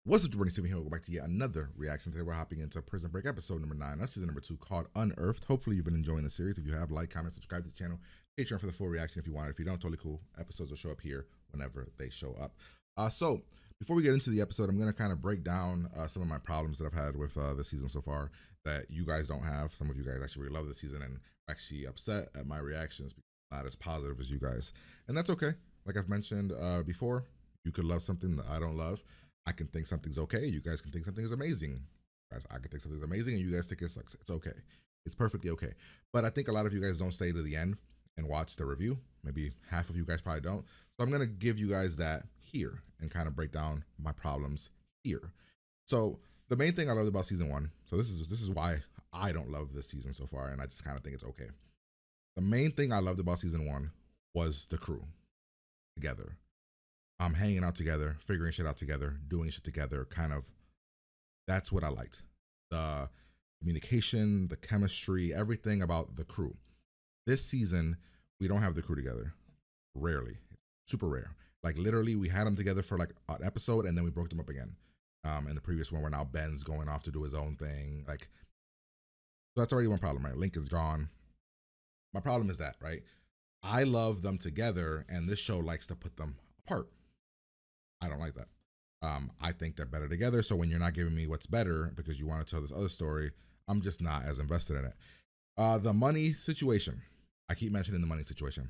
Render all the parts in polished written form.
What's up, Bernie Steven here? Welcome back to yet another reaction. Today we're hopping into Prison Break episode number 9. That's season number 2 called Unearthed. Hopefully you've been enjoying the series. If you have, like, comment, subscribe to the channel. Patreon for the full reaction if you want. If you don't, totally cool. Episodes will show up here whenever they show up. So before we get into the episode, I'm going to kind of break down some of my problems that I've had with this season so far that you guys don't have. Some of you guys actually really love this season and are actually upset at my reactions because I'm not as positive as you guys. And that's okay. Like I've mentioned before, you could love something that I don't love. I can think something's okay. You guys can think something is amazing. Guys, I can think something's amazing and you guys think it sucks. It's okay. It's perfectly okay. But I think a lot of you guys don't stay to the end and watch the review. Maybe half of you guys probably don't. So I'm going to give you guys that here and kind of break down my problems here. So the main thing I loved about season 1, so this is why I don't love this season so far and I just kind of think it's okay. The main thing I loved about season 1 was the crew together. Hanging out together, figuring shit out together, doing shit together, kind of, that's what I liked. The communication, the chemistry, everything about the crew. This season, we don't have the crew together. Rarely. Super rare. Like literally, we had them together for like an episode and then we broke them up again. In the previous one where now Ben's going off to do his own thing. Like, so that's already one problem, right? Lincoln's gone. My problem is that, right? I love them together and this show likes to put them apart. I don't like that. I think they're better together. So when you're not giving me what's better because you want to tell this other story, I'm just not as invested in it. The money situation. I keep mentioning the money situation.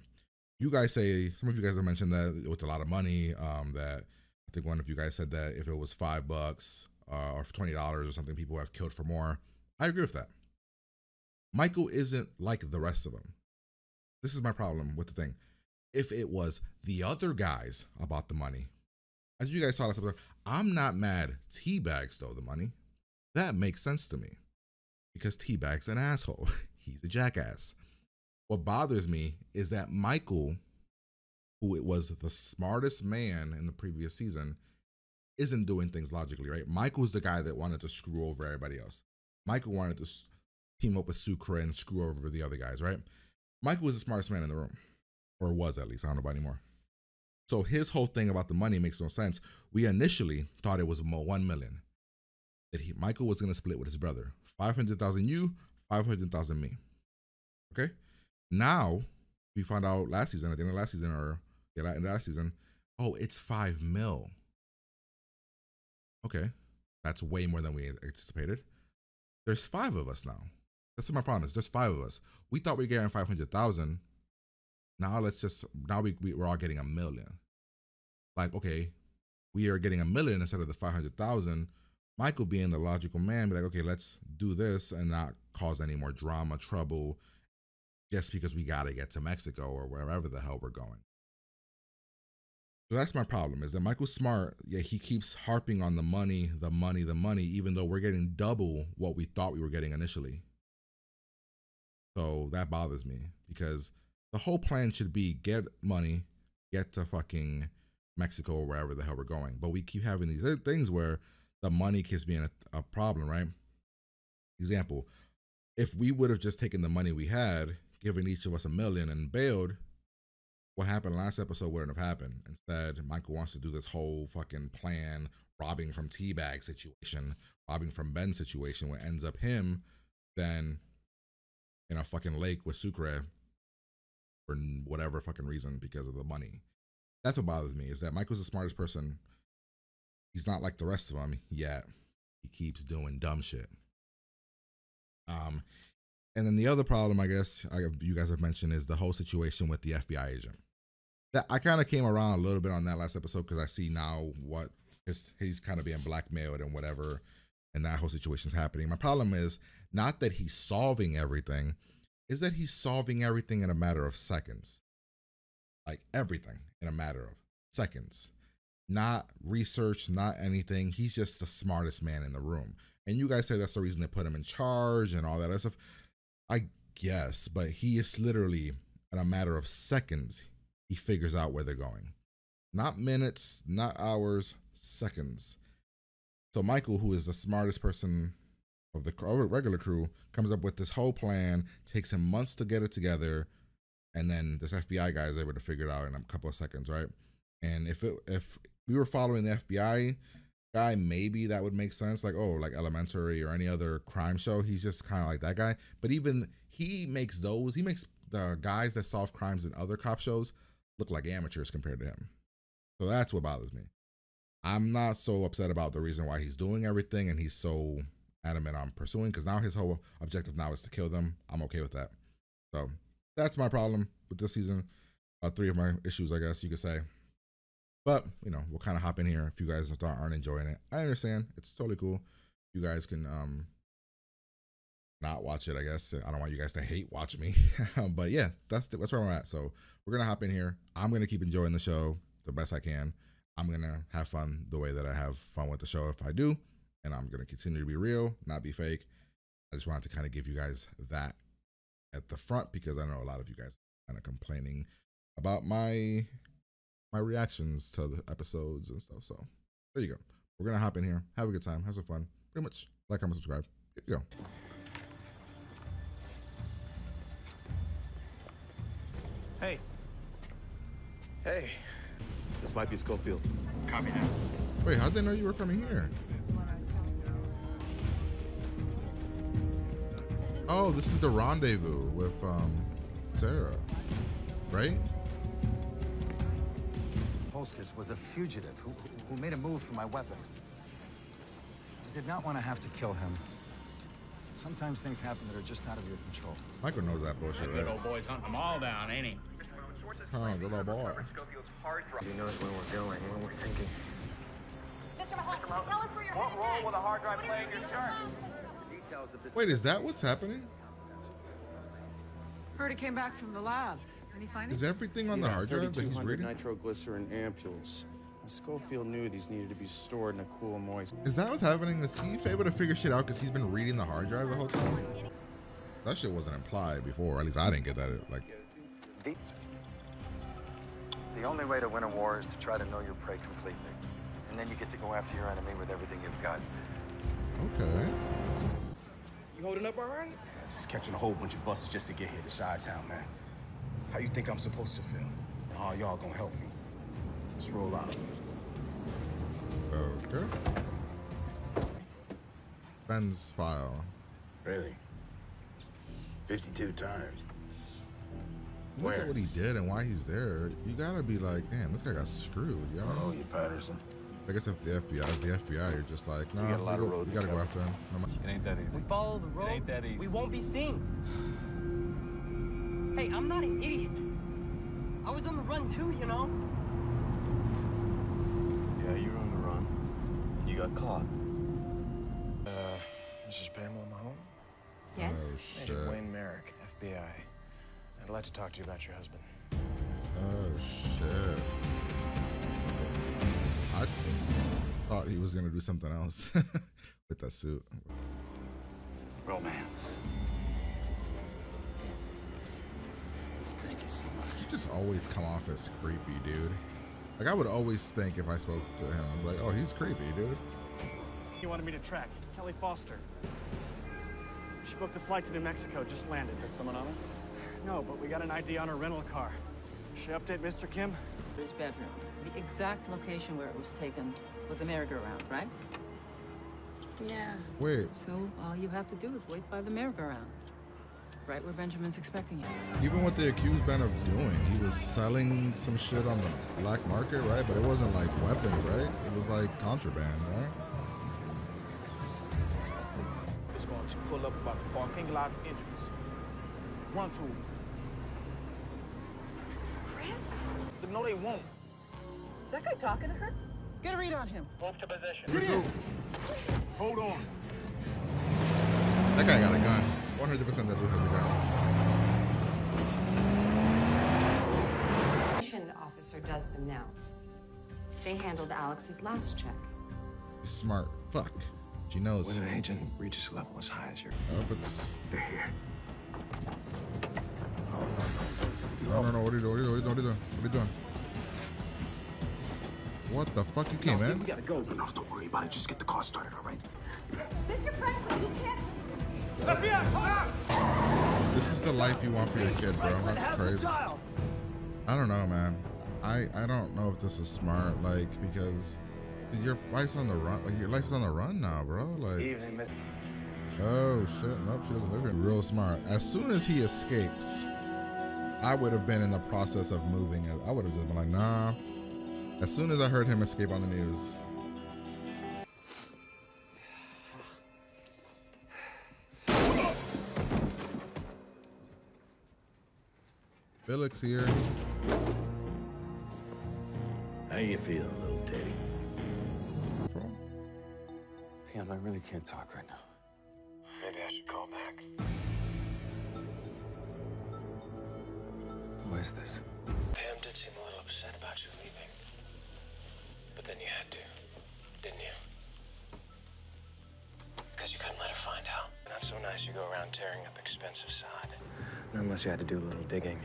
You guys say, some of you guys have mentioned that it's a lot of money. That I think one of you guys said that if it was $5 or $20 or something, people have killed for more. I agree with that. Michael isn't like the rest of them. This is my problem with the thing. If it was the other guys about the money, as you guys saw last episode, I'm not mad Teabag stole the money. That makes sense to me because Teabag's an asshole. He's a jackass. What bothers me is that Michael, who it was the smartest man in the previous season, isn't doing things logically, right? Michael's the guy that wanted to screw over everybody else. Michael wanted to team up with Sucre and screw over the other guys, right? Michael was the smartest man in the room, or was at least. I don't know about anymore. So his whole thing about the money makes no sense. We initially thought it was $1 million that Michael was going to split with his brother. 500,000 you, 500,000 me. Okay. Now we found out last season, at the end of last season, or yeah, in last season, oh, it's 5 mil. Okay, that's way more than we anticipated. There's 5 of us now. That's what my problem is. There's 5 of us. We thought we were getting 500,000. Now we're all getting $1 million. Like, okay, we are getting $1 million instead of the 500,000. Michael being the logical man, be like, okay, let's do this and not cause any more drama, trouble, just because we gotta get to Mexico or wherever the hell we're going. So that's my problem, is that Michael's smart, yet he keeps harping on the money, the money, the money, even though we're getting double what we thought we were getting initially. So that bothers me because the whole plan should be get money, get to fucking Mexico or wherever the hell we're going. But we keep having these things where the money keeps being a problem, right? Example, if we would have just taken the money we had, given each of us $1 million and bailed, what happened last episode wouldn't have happened. Instead, Michael wants to do this whole fucking plan, robbing from Teabag situation, robbing from Ben situation, where it ends up him then in a fucking lake with Sucre for whatever fucking reason because of the money. That's what bothers me, is that Michael's the smartest person. He's not like the rest of them, yet he keeps doing dumb shit. And then the other problem, I guess, you guys have mentioned, is the whole situation with the FBI agent. That I kind of came around a little bit on that last episode because I see now what he's kind of being blackmailed and whatever, and that whole situation's happening. My problem is not that he's solving everything, is that he's solving everything in a matter of seconds. Like everything in a matter of seconds. Not research, not anything. He's just the smartest man in the room. And you guys say that's the reason they put him in charge and all that other stuff. I guess, but he is literally, in a matter of seconds, he figures out where they're going. Not minutes, not hours, seconds. So Michael, who is the smartest person of the regular crew, comes up with this whole plan, takes him months to get it together, and then this FBI guy is able to figure it out in a couple of seconds, right? And if we were following the FBI guy, maybe that would make sense. Like, oh, like Elementary or any other crime show. He's just kind of like that guy. But even he makes the guys that solve crimes in other cop shows look like amateurs compared to him. So that's what bothers me. I'm not so upset about the reason why he's doing everything and he's so adamant on pursuing, because now his whole objective now is to kill them. I'm okay with that. So that's my problem with this season. 3 of my issues, I guess you could say. But, you know, we'll kind of hop in here if you guys aren't enjoying it. I understand. It's totally cool. You guys can not watch it, I guess. I don't want you guys to hate watch me. But yeah, that's where I'm at. So we're going to hop in here. I'm going to keep enjoying the show the best I can. I'm going to have fun the way that I have fun with the show if I do. And I'm going to continue to be real, not be fake. I just wanted to kind of give you guys that at the front, because I know a lot of you guys are kind of complaining about my reactions to the episodes and stuff. So there you go. We're going to hop in here, have a good time, have some fun. Pretty much like, comment, subscribe. Here you go. Hey. Hey. This might be Schofield. Copy that. Wait, how'd they know you were coming here? Oh, this is the rendezvous with Sarah, right? Polskis was a fugitive who made a move for my weapon. I did not want to have to kill him. Sometimes things happen that are just out of your control. Michael knows that bullshit, right? Good old boy's hunting them all down, ain't he? Oh, good old boy. He knows where we're going, what we're thinking. Mr. Mahoney, tell us where you're What role will the hard drive play in your shirt? Wait, is that what's happening? Heard it came back from the lab. Any findings? Is everything on the hard drive that he's reading? Nitroglycerin ampules. And Schofield knew these needed to be stored in a cool, moist. Is that what's happening? Is he able to figure shit out because he's been reading the hard drive the whole time? That shit wasn't implied before. At least I didn't get that. Like, The only way to win a war is to try to know your prey completely. And then you get to go after your enemy with everything you've got. okay. You holding up all right? Just catching a whole bunch of buses just to get here to Chi-Town, man. How you think I'm supposed to feel? Oh, y'all gonna help me. Let's roll out. Okay. Ben's file. Really? 52 times. Look at what he did and why he's there. You gotta be like, damn, this guy got screwed, yo. Oh, you Patterson. I guess if the FBI is the FBI, you're just like, nah, got a lot of road you to gotta go cover. after him. No, It ain't that easy. We follow the road. It ain't that easy. We won't be seen. Hey, I'm not an idiot. I was on the run too, you know. Yeah, you were on the run. You got caught. Mrs. Pamela Mahone? Yes? Oh, shit. Agent Wayne Merrick, FBI. I'd like to talk to you about your husband. Oh, shit. I thought he was gonna do something else with that suit. Romance. Thank you so much. You just always come off as creepy, dude. Like, I would always think if I spoke to him, I'd be like, oh, he's creepy, dude. You wanted me to track Kelly Foster. She booked a flight to New Mexico, just landed. Has someone on it? No, but we got an ID on her rental car. Should I update Mr. Kim? His bedroom. The exact location where it was taken was a merry-go-round, right? Yeah. Wait, So all you have to do is wait by the merry-go-round, right where Benjamin's expecting you. even what they accused Ben of doing, he was selling some shit on the black market, right? But it wasn't like weapons, right? It was like contraband, right? It's going to pull up about the parking lot's entrance. Run to it. Chris? No, they won't. Is that guy talking to her? Get a read on him. Hold on. That guy got a gun. 100% that dude has a gun. Mission officer does them now. They handled Alex's last check. He's smart. Fuck. She knows. When an agent reaches a level as high as yours, Oh, but it's- they're here. no. What are you doing? What are you doing? What are you doing? What are you doing? What the fuck? You came in? We gotta go. No, don't worry about it. Just get the car started, all right? Mr. Franklin, you can't... This is the life you want for your kid, bro. That's crazy. I don't know, man. I don't know if this is smart, like, because Your life's on the run. Like, your life's on the run now, bro. Like, Evening, Miss. oh shit, nope, she doesn't live here. Real smart. As soon as he escapes, I would have been in the process of moving. I would have just been like, nah. As soon as I heard him escape on the news. Billick's here. How you feeling, little Teddy? Pam, I really can't talk right now. Maybe I should call back. Who is this? Pam did seem a little upset about you leaving. But then you had to, didn't you? Because you couldn't let her find out. Not so nice you go around tearing up expensive sod. Not unless you had to do a little digging.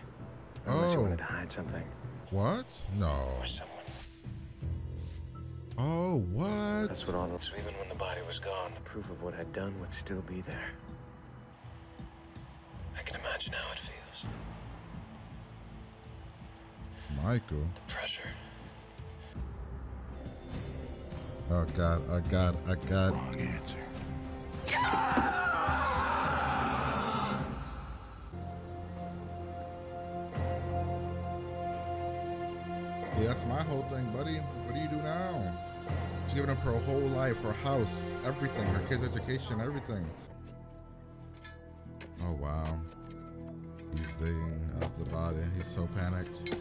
Unless you wanted to hide something. What? No. Or someone. Oh, what? That's what all this. So even when the body was gone, the proof of what I'd done would still be there. I can imagine how it feels. Michael. The pressure. Oh God, I got. Wrong answer. Yeah, that's my whole thing, buddy. What do you do now? She's giving up her whole life, her house, everything, her kids' education, everything. Oh wow. He's digging up the body. He's so panicked.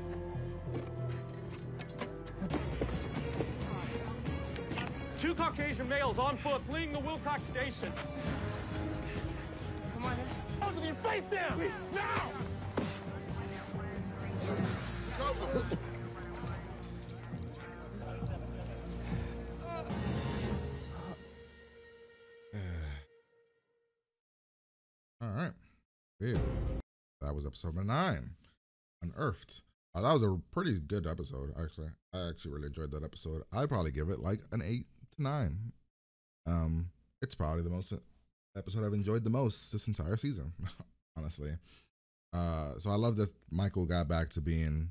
Two Caucasian males on foot fleeing the Wilcox station. Come on. Both of you, face down! Please, now! All right. Yeah. That was episode 9, Unearthed. That was a pretty good episode, actually. I actually really enjoyed that episode. I'd probably give it like an 8 to 9. It's probably the most episode I've enjoyed the most this entire season, honestly. So I love that Michael got back to being,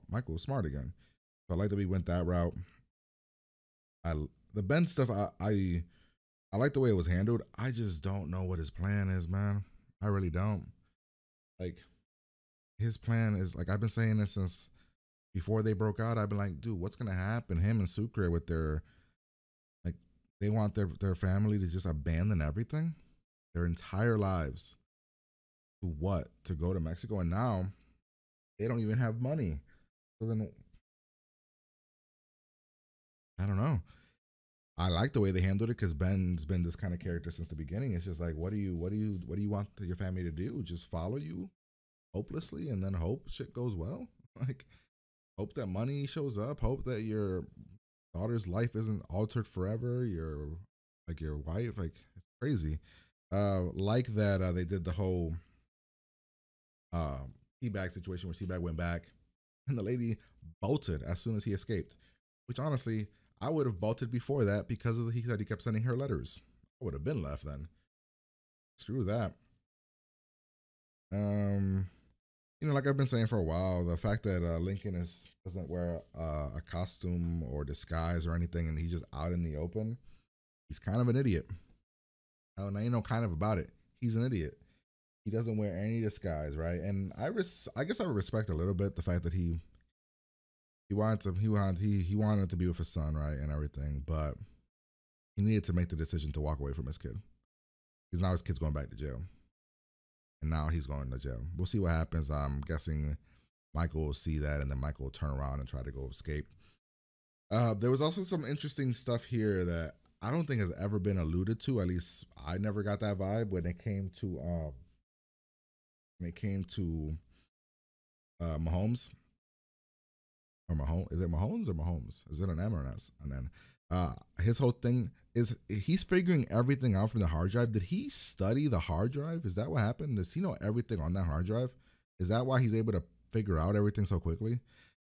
Michael was smart again. So I like that we went that route. The Ben stuff, I like the way it was handled. I just don't know what his plan is, man. I really don't. Like, his plan is, like, I've been saying this since before they broke out. I've been like, dude, what's gonna happen? Him and Sucre with their, like, they want their family to just abandon everything, their entire lives. To what? To go to Mexico, and now they don't even have money. So then, I don't know. I like the way they handled it because Ben's been this kind of character since the beginning. It's just like, what do you want your family to do? Just follow you hopelessly and then hope shit goes well? Like, hope that money shows up, hope that your daughter's life isn't altered forever, your wife, like, it's crazy. Like that they did the whole Teabag situation where Teabag went back and the lady bolted as soon as he escaped, which honestly, I would have bolted before that because he said he kept sending her letters. I would have been left then. Screw that. Like I've been saying for a while, the fact that Lincoln doesn't wear a costume or disguise or anything, and he's just out in the open, he's kind of an idiot. Now you know kind of about it. He's an idiot. He doesn't wear any disguise, right? And I guess I would respect a little bit the fact that he wanted to be with his son, right, and everything, but he needed to make the decision to walk away from his kid. Because now his kid's going back to jail. And now he's going to jail. We'll see what happens. I'm guessing Michael will see that, and then Michael will turn around and try to go escape. There was also some interesting stuff here that I don't think has ever been alluded to. At least I never got that vibe when it came to Mahomes. Or Mahomes? Is it Mahomes or Mahomes? Is it an M or an S? And then his whole thing is he's figuring everything out from the hard drive. Did he study the hard drive? Is that what happened? Does he know everything on that hard drive? Is that why he's able to figure out everything so quickly?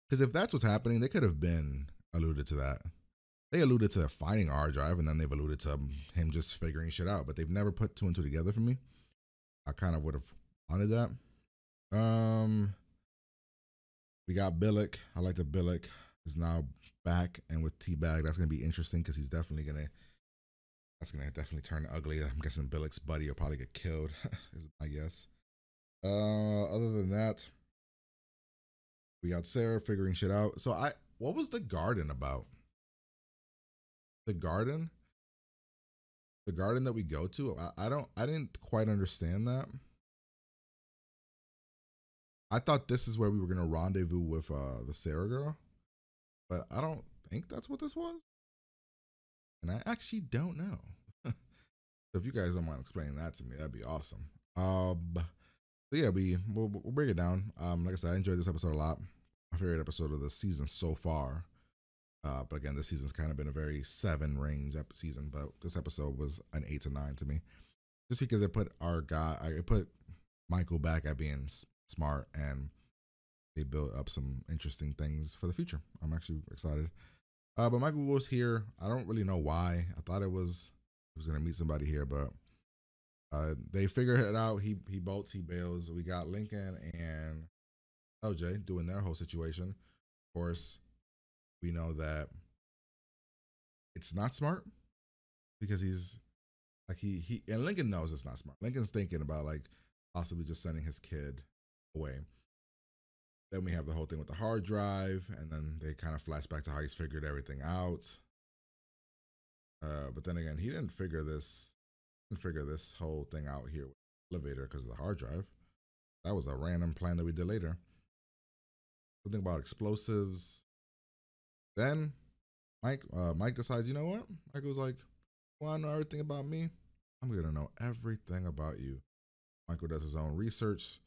Because if that's what's happening, they could have been alluded to that. They alluded to finding a hard drive, and then they've alluded to him just figuring shit out. But they've never put 2 and 2 together for me. I kind of would have wanted that. We got Billick. I like that Billick is now back, and with T-Bag, that's gonna be interesting because he's definitely gonna turn ugly. I'm guessing Billick's buddy will probably get killed, is my guess. Other than that, we got Sarah figuring shit out. So what was the garden about? The garden that we go to, I didn't quite understand that. I thought this is where we were gonna rendezvous with the Sarah girl, but I don't think that's what this was, and I actually don't know. So if you guys don't mind explaining that to me, that'd be awesome. So yeah, we'll break it down. Like I said, I enjoyed this episode a lot. My favorite episode of the season so far. But again, this season's kind of been a very 7 range season, but this episode was an 8 to 9 to me, just because it put Michael back at being smart, and they built up some interesting things for the future. I'm actually excited. But Michael was here. I don't really know why. I thought he was gonna meet somebody here, but they figure it out. He bolts, he bails. We got Lincoln and LJ doing their whole situation. Of course, we know that it's not smart because he's like he and Lincoln knows it's not smart. Lincoln's thinking about like possibly just sending his kid away. Then we have the whole thing with the hard drive, and then they kind of flash back to how he's figured everything out. But then again, he didn't figure this whole thing out here with the elevator because of the hard drive. That was a random plan that we did later. Something about explosives. Then Mike decides, you know what? Mike was like, "Want to know everything about me? I'm gonna know everything about you." Michael does his own research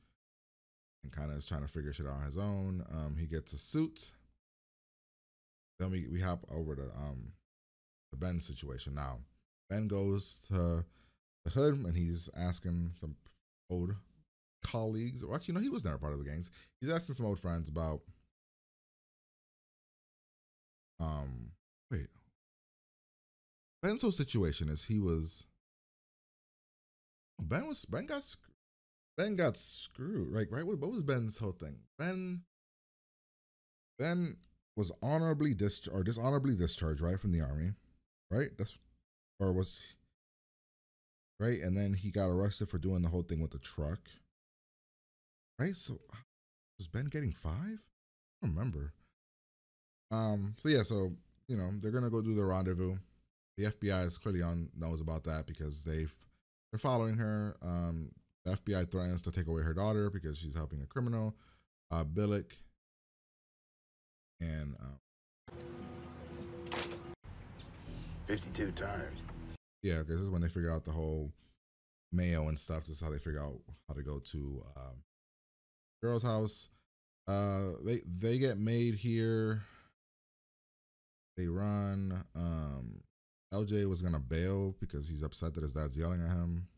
and kind of is trying to figure shit out on his own. He gets a suit. Then we hop over to the Ben situation. Now Ben goes to the hood and he's asking some old colleagues, or actually no, he was never part of the gangs. He's asking some old friends about wait. Ben's whole situation is Ben got screwed, right? What was Ben's whole thing? Ben was dishonorably discharged, right, from the army, right? Right, and then he got arrested for doing the whole thing with the truck, right? So was Ben getting 5? I don't remember. So yeah, so you know they're gonna go do the rendezvous. The FBI is clearly knows about that because they're following her. The FBI threatens to take away her daughter because she's helping a criminal. Billick and 52 times. Yeah, because this is when they figure out the whole Mayo and stuff. This is how they figure out how to go to girl's house. They get made here. They run. LJ was gonna bail because he's upset that his dad's yelling at him.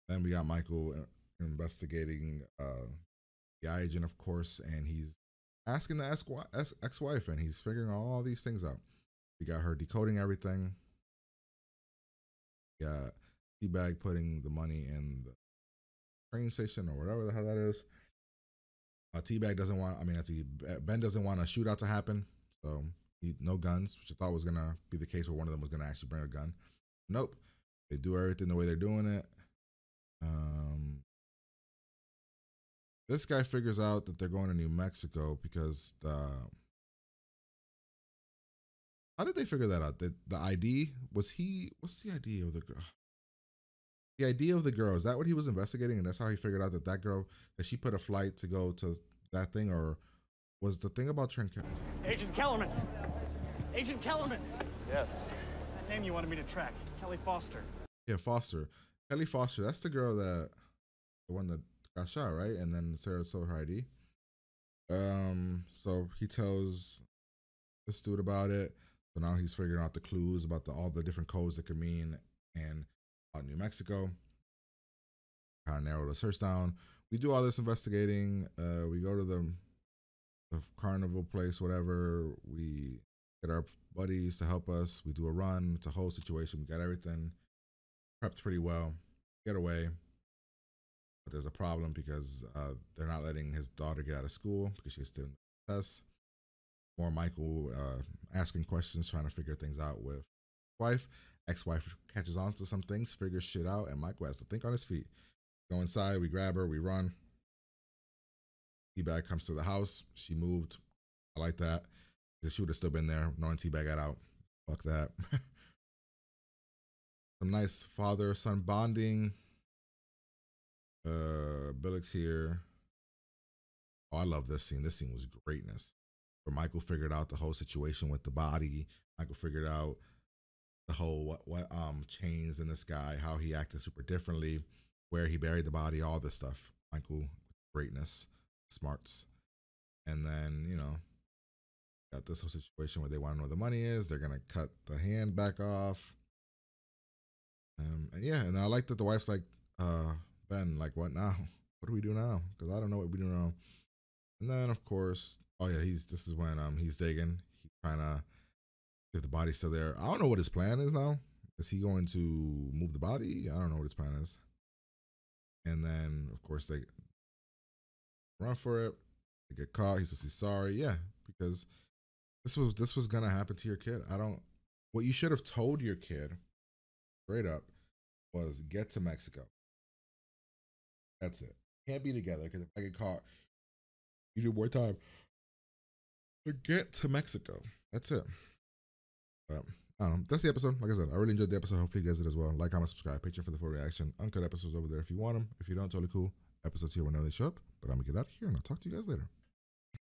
Then we got Michael investigating the agent, of course, and he's asking the ex-wife, and he's figuring all these things out. We got her decoding everything. We got T-Bag putting the money in the train station or whatever the hell that is. T-Bag doesn't want, Ben doesn't want a shootout to happen, so no guns, which I thought was gonna be the case where one of them was gonna actually bring a gun. Nope, they do everything the way they're doing it. This guy figures out that they're going to New Mexico because how did they figure that out? The ID what's the ID of the girl? The ID of the girl, is that what he was investigating, and that's how he figured out that girl, that she put a flight to go to that thing, or was the thing about Trent Kellerman? Agent Kellerman! Agent Kellerman! Yes. That name you wanted me to track, Kelly Foster. Yeah, Foster. Kelly Foster, that's the girl the one that got shot, right? And then Sarah sold her ID. So he tells this dude about it. So now he's figuring out the clues about all the different codes that could mean and New Mexico. Kind of narrow the search down. We do all this investigating. We go to the carnival place, whatever. We get our buddies to help us. We do a run. It's a whole situation. We got everything prepped pretty well. Get away. But there's a problem because they're not letting his daughter get out of school because she's still in the test. More Michael asking questions, trying to figure things out with wife. Ex-wife catches on to some things, figures shit out, and Michael has to think on his feet. Go inside, we grab her, we run. T-Bag comes to the house. She moved. I like that. She would have still been there, knowing T-Bag got out. Fuck that. Some nice father-son bonding. Billick's here. Oh, I love this scene. This scene was greatness. Where Michael figured out the whole situation with the body. Michael figured out the whole what changed in this guy, how he acted super differently, where he buried the body, all this stuff. Michael, greatness, smarts. And then, you know, got this whole situation where they want to know where the money is. They're gonna cut the hand back off. And yeah, and I like that the wife's like, Ben, like, what now? What do we do now? Because I don't know what we do now. And then of course, oh yeah, this is when he's digging. He's trying to, if the body's still there. I don't know what his plan is now. Is he going to move the body? I don't know what his plan is. And then of course they run for it. They get caught. He says he's sorry. Yeah, because this was gonna happen to your kid. What you should have told your kid straight up was get to Mexico. That's it. Can't be together because if I get caught, you do more time. But get to Mexico. That's it. But that's the episode. Like I said, I really enjoyed the episode. Hopefully you guys did as well. Like, comment, subscribe, Patreon for the full reaction. Uncut episodes over there if you want them. If you don't, totally cool. Episodes here whenever they show up. But I'm gonna get out of here and I'll talk to you guys later.